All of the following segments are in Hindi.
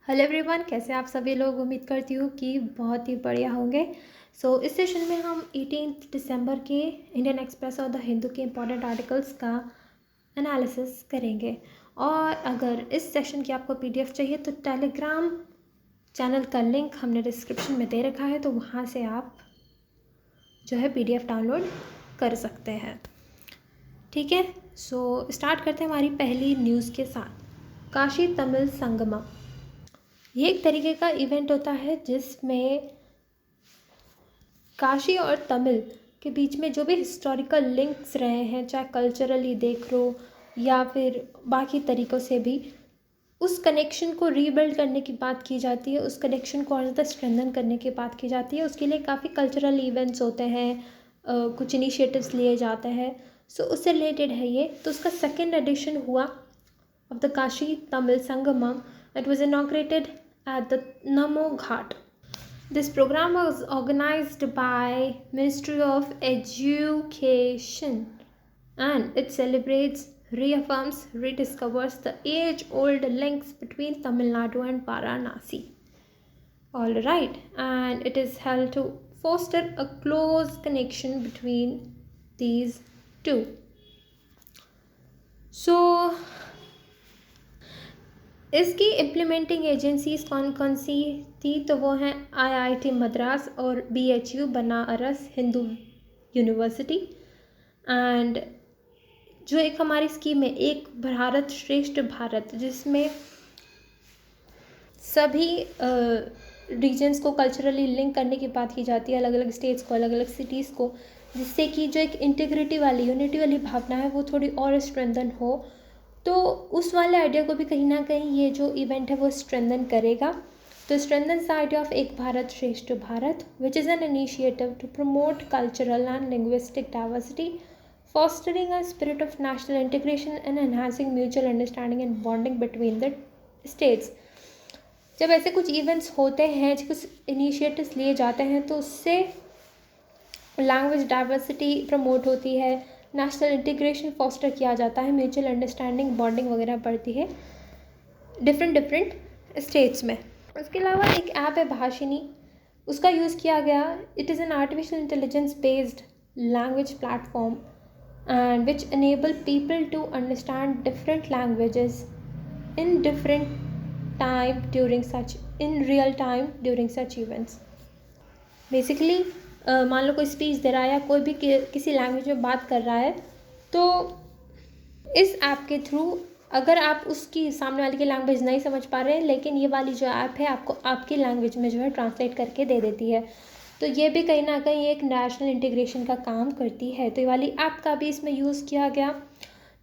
हेलो एवरीवन, कैसे आप सभी लोग। उम्मीद करती हूँ कि बहुत ही बढ़िया होंगे। इस सेशन में हम 18 दिसंबर के इंडियन एक्सप्रेस और द हिंदू के इम्पोर्टेंट आर्टिकल्स का एनालिसिस करेंगे। और अगर इस सेशन की आपको पीडीएफ चाहिए तो टेलीग्राम चैनल का लिंक हमने डिस्क्रिप्शन में दे रखा है, तो वहाँ से आप जो है पीडीएफ डाउनलोड कर सकते हैं। ठीक है, स्टार्ट करते हैं हमारी पहली न्यूज़ के साथ। काशी तमिल संगमम ये एक तरीके का इवेंट होता है जिसमें काशी और तमिल के बीच में जो भी हिस्टोरिकल लिंक्स रहे हैं, चाहे कल्चरली देख लो या फिर बाकी तरीक़ों से भी, उस कनेक्शन को रीबिल्ड करने की बात की जाती है, उस कनेक्शन को और ज़्यादा स्ट्रेंथन करने की बात की जाती है। उसके लिए काफ़ी कल्चरल इवेंट्स होते हैं, कुछ इनिशिएटिव्स लिए जाते हैं। उससे रिलेटेड है ये। तो उसका सेकेंड एडिशन हुआ of the Kashi Tamil Sangamam. It was inaugurated at the Namo Ghat. This program was organized by Ministry of Education and it celebrates, reaffirms, rediscovers the age-old links between Tamil Nadu and Varanasi. All right, and it is held to foster a close connection between these two. So इसकी इम्प्लीमेंटिंग एजेंसीज कौन कौन सी थी? तो वो हैं आईआईटी मद्रास और BHU Banaras Hindu university. And जो एक हमारी स्कीम है, एक भारत श्रेष्ठ भारत, जिसमें सभी रीजन्स को कल्चरली लिंक करने की बात की जाती है, अलग अलग स्टेट्स को, अलग अलग सिटीज़ को, जिससे कि जो एक इंटीग्रिटी वाली, यूनिटी वाली भावना है वो थोड़ी और स्ट्रेंथन हो। तो उस वाले आइडिया को भी कहीं ना कहीं ये जो इवेंट है वो स्ट्रेंथन करेगा। तो strengthen the idea of Ek Bharat Shreshtha Bharat, which is an initiative to promote cultural and linguistic diversity, fostering a spirit of national integration and enhancing mutual understanding and bonding between the states. जब ऐसे कुछ इवेंट्स होते हैं, कुछ इनिशिएटिव्स लिए जाते हैं, तो उससे लैंग्वेज डाइवर्सिटी प्रमोट होती है, नेशनल इंटीग्रेशन फॉस्टर किया जाता है, म्यूचुअल अंडरस्टैंडिंग, बॉन्डिंग वगैरह बढ़ती है डिफरेंट स्टेट्स में। उसके अलावा एक ऐप है भाषिनी, उसका यूज़ किया गया। It is an artificial intelligence based language platform and which enable people to understand different languages in different time during such in real time during such events. Basically मान लो कोई स्पीच दे रहा है या कोई भी किसी लैंग्वेज में बात कर रहा है, तो इस ऐप के थ्रू अगर आप उसकी सामने वाले की लैंग्वेज नहीं समझ पा रहे हैं, लेकिन ये वाली जो ऐप है आपको आपकी लैंग्वेज में जो है ट्रांसलेट करके दे देती है, तो ये भी कहीं ना कहीं एक नेशनल इंटीग्रेशन का काम करती है। तो ये वाली ऐप का भी इसमें यूज़ किया गया।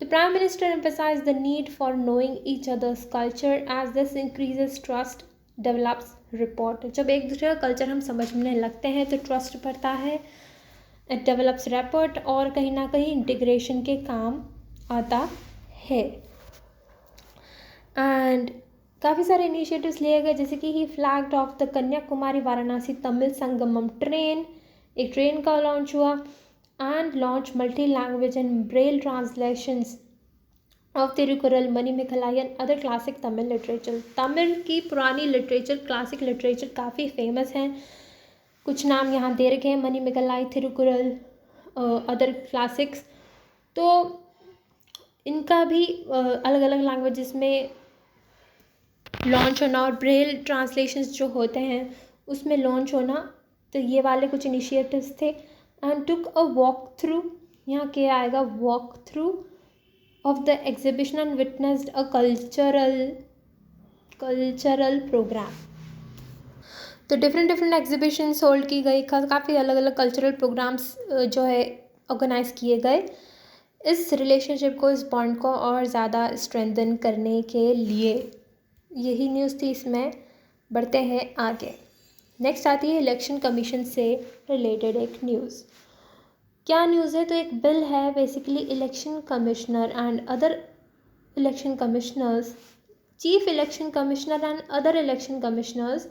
The prime minister emphasise the need for knowing each others culture as this increases trust develops report. जब एक दूसरे का कल्चर हम समझने लगते हैं तो ट्रस्ट बढ़ता है, इट डेवलप्स रैपोर्ट, और कहीं ना कहीं इंटीग्रेशन के काम आता है। एंड काफ़ी सारे इनिशिएटिव्स लिए गए, जैसे कि he flagged off the Kanyakumari Varanasi Tamil Sangamam train, एक ट्रेन का लॉन्च हुआ, and launch multi language and Braille translations of Tirukkural, Manimekalai and other classic Tamil literature. Tamil की पुरानी लिटरेचर, क्लासिक लिटरेचर काफ़ी फेमस हैं। कुछ नाम यहाँ दे रखे हैं, मणिमेखलाई, तिरुकुरल, अदर क्लासिक्स। तो इनका भी अलग अलग लैंग्वेजेस में लॉन्च होना और ब्रेल ट्रांसलेशंस जो होते हैं उसमें लॉन्च होना, तो ये वाले कुछ इनिशिएटिव्स थे। And took a walk through, यहाँ क्या आएगा, walk through of the exhibition and witnessed a cultural program। तो डिफरेंट एग्जीबिशंस होल्ड की गई, काफ़ी अलग अलग कल्चरल प्रोग्राम्स जो है ऑर्गेनाइज किए गए इस रिलेशनशिप को, इस बॉन्ड को और ज़्यादा स्ट्रेंथन करने के लिए। यही न्यूज़ थी, इसमें बढ़ते हैं आगे। नेक्स्ट आती है इलेक्शन कमीशन से रिलेटेड एक न्यूज़। क्या न्यूज़ है? तो एक बिल है, basically election commissioner and other election commissioners, chief election commissioner and other election commissioners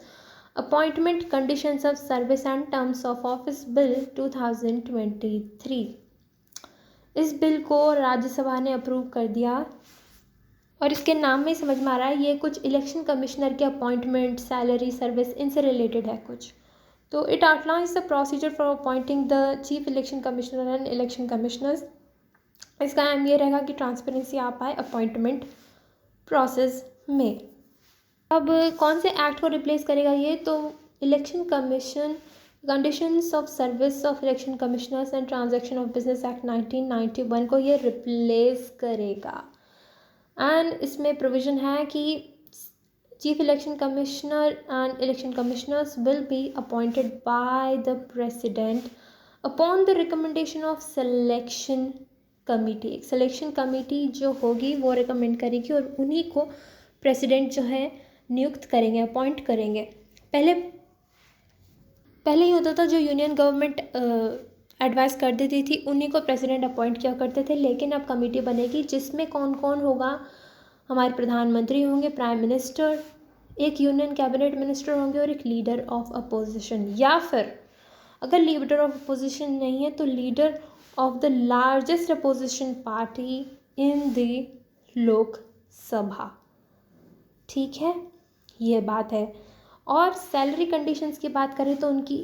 appointment conditions of service and terms of office bill 2023। इस बिल को राज्यसभा ने अप्रूव कर दिया और इसके नाम में ही समझ में आ रहा है ये कुछ इलेक्शन कमिश्नर के अपॉइंटमेंट, सैलरी, सर्विस इनसे रिलेटेड है कुछ। तो it outlines the procedure for appointing the chief election commissioner and election commissioners. इसका एम ये रहेगा कि ट्रांसपेरेंसी आ पाए अपॉइंटमेंट प्रोसेस में। अब कौन से एक्ट को रिप्लेस करेगा ये, तो election commission conditions of service of election commissioners and transaction of business act 1991 को ये रिप्लेस करेगा। एंड इसमें प्रोविज़न है कि chief election commissioner and election commissioners will be appointed by the president upon the recommendation of selection committee. एक सिलेक्शन कमिटी जो होगी वो रिकमेंड करेगी और उन्हीं को प्रेसिडेंट जो है नियुक्त करेंगे, अपॉइंट करेंगे। पहले ही होता था, जो यूनियन गवर्नमेंट एडवाइस कर देती थी उन्हीं को प्रेसिडेंट अपॉइंट किया करते थे, लेकिन अब कमेटी बनेगी जिसमें कौन कौन होगा, हमारे प्रधानमंत्री होंगे, प्राइम मिनिस्टर, एक यूनियन कैबिनेट मिनिस्टर होंगे और एक लीडर ऑफ अपोजिशन, या फिर अगर लीडर ऑफ अपोजिशन नहीं है तो leader of the largest opposition party in the Lok Sabha. ठीक है, ये बात है। और सैलरी कंडीशंस की बात करें तो उनकी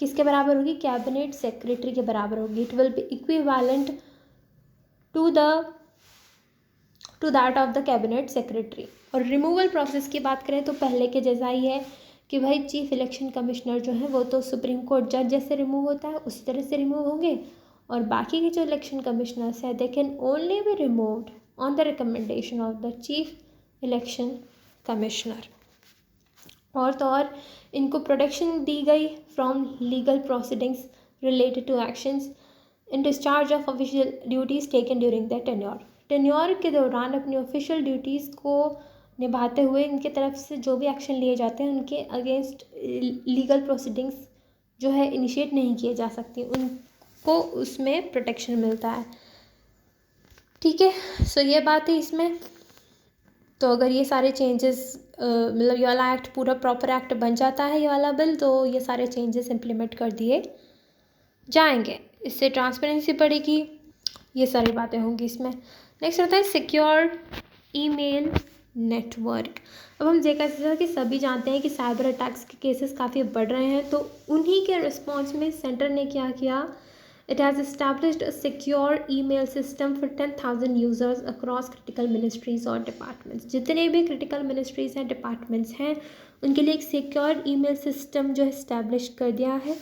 किसके बराबर होगी, कैबिनेट सेक्रेटरी के बराबर होगी। It will be equivalent to that of the cabinet secretary. और रिमूवल प्रोसेस की बात करें तो पहले के जैसा ही है कि भाई चीफ इलेक्शन कमिश्नर जो है वो तो सुप्रीम कोर्ट जज जैसे रिमूव होता है उसी तरह से रिमूव होंगे, और बाकी के जो इलेक्शन कमिश्नर्स हैं they can only be removed on the recommendation of the chief election commissioner. और तो और इनको प्रोटेक्शन दी गई from legal proceedings related to actions in discharge of official duties taken during the tenure के दौरान अपनी ऑफिशियल ड्यूटीज़ को निभाते हुए इनके तरफ से जो भी एक्शन लिए जाते हैं उनके अगेंस्ट लीगल प्रोसीडिंग्स जो है इनिशिएट नहीं किए जा सकती, उनको उसमें प्रोटेक्शन मिलता है। ठीक है, सो ये बात है इसमें। तो अगर ये सारे चेंजेस मतलब ये वाला एक्ट पूरा प्रॉपर एक्ट बन जाता है, ये वाला बिल, तो ये सारे चेंजेस इम्प्लीमेंट कर दिए जाएंगे, इससे ट्रांसपेरेंसी बढ़ेगी, ये सारी बातें होंगी इसमें। नेक्स्ट होता है सिक्योर ईमेल नेटवर्क। अब हम जैसा कि सभी जानते हैं कि साइबर अटैक्स के केसेस काफ़ी बढ़ रहे हैं, तो उन्हीं के रिस्पॉन्स में सेंटर ने क्या किया, it has established a secure email system for 10,000 users across critical ministries और डिपार्टमेंट्स। जितने भी क्रिटिकल मिनिस्ट्रीज़ हैं, डिपार्टमेंट्स हैं, उनके लिए एक सिक्योर ईमेल सिस्टम जो है इस्टेब्लिश कर दिया है।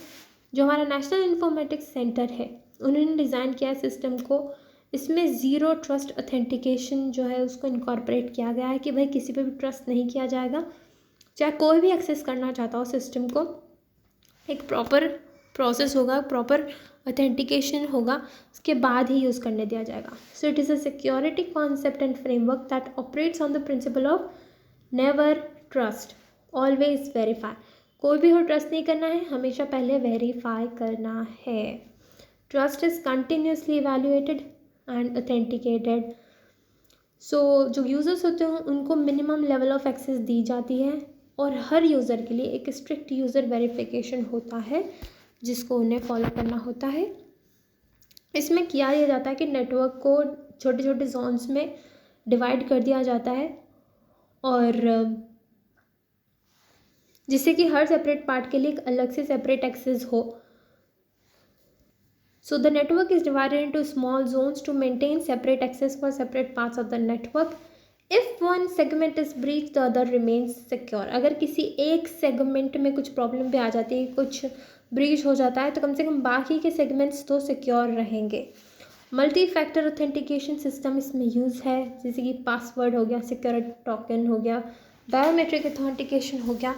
जो हमारा नेशनल इन्फॉर्मेटिक्स सेंटर है उन्होंने डिज़ाइन किया है सिस्टम को। इसमें ज़ीरो ट्रस्ट ऑथेंटिकेशन जो है उसको इनकॉर्पोरेट किया गया है कि भाई किसी पे भी ट्रस्ट नहीं किया जाएगा, चाहे कोई भी एक्सेस करना चाहता हो सिस्टम को, एक प्रॉपर प्रोसेस होगा, प्रॉपर ऑथेंटिकेशन होगा, उसके बाद ही यूज़ करने दिया जाएगा। So it is a security concept and framework that operates on the principle of never trust always verify. कोई भी हो ट्रस्ट नहीं करना है, हमेशा पहले वेरीफाई करना है। Trust is continuously evaluated and authenticated. So जो यूज़र्स होते हैं उनको मिनिमम लेवल ऑफ एक्सेस दी जाती है और हर यूज़र के लिए एक स्ट्रिक्ट यूज़र वेरिफिकेशन होता है जिसको उन्हें फॉलो करना होता है। इसमें किया यह जाता है कि नेटवर्क को छोटे छोटे जोन्स में डिवाइड कर दिया जाता है और जिससे कि हर सेपरेट पार्ट के लिए एक अलग से सेपरेट एक्सेस हो। So the network is divided into small zones to maintain separate access for separate parts of the network. If one segment is breached, the other remains secure. अगर किसी एक सेगमेंट में कुछ प्रॉब्लम भी आ जाती है, कुछ ब्रीच हो जाता है, तो कम से कम बाकी के सेगमेंट्स तो सिक्योर रहेंगे। मल्टी फैक्टर ऑथेंटिकेशन सिस्टम इसमें यूज़ है, जैसे कि पासवर्ड हो गया, सिक्योरिटी टोकन हो गया, बायोमेट्रिक ऑथेंटिकेशन हो गया,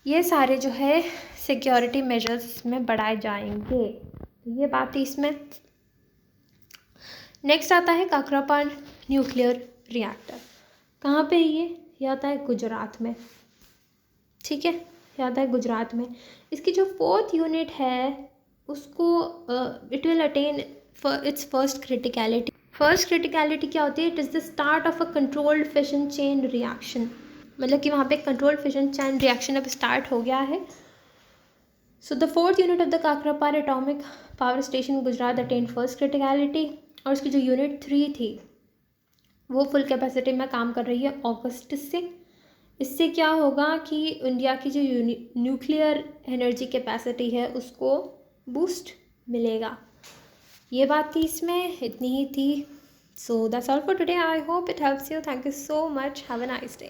ये सारे जो है सिक्योरिटी मेजर्स इसमें बढ़ाए जाएंगे। ये बात है इसमें। नेक्स्ट आता है काकरापान न्यूक्लियर रिएक्टर। कहाँ पे ये आता है गुजरात में। ठीक है, ये आता है गुजरात में। इसकी जो 4th यूनिट है उसको it will attain it's first criticality. First criticality क्या होती है, it is the start of a controlled fission chain reaction. मतलब कि वहाँ पे कंट्रोल्ड फिशन चेन रिएक्शन अब स्टार्ट हो गया है। So the 4th unit of the Kakrapar Atomic Power Station Gujarat attained first criticality और उसकी जो यूनिट 3 थी वो फुल कैपेसिटी में काम कर रही है अगस्त से। इससे क्या होगा कि इंडिया की जो न्यूक्लियर एनर्जी कैपेसिटी है उसको बूस्ट मिलेगा। ये बात थी इसमें, इतनी ही थी। So that's all for today. I hope it helps you. Thank you so much. Have a nice day.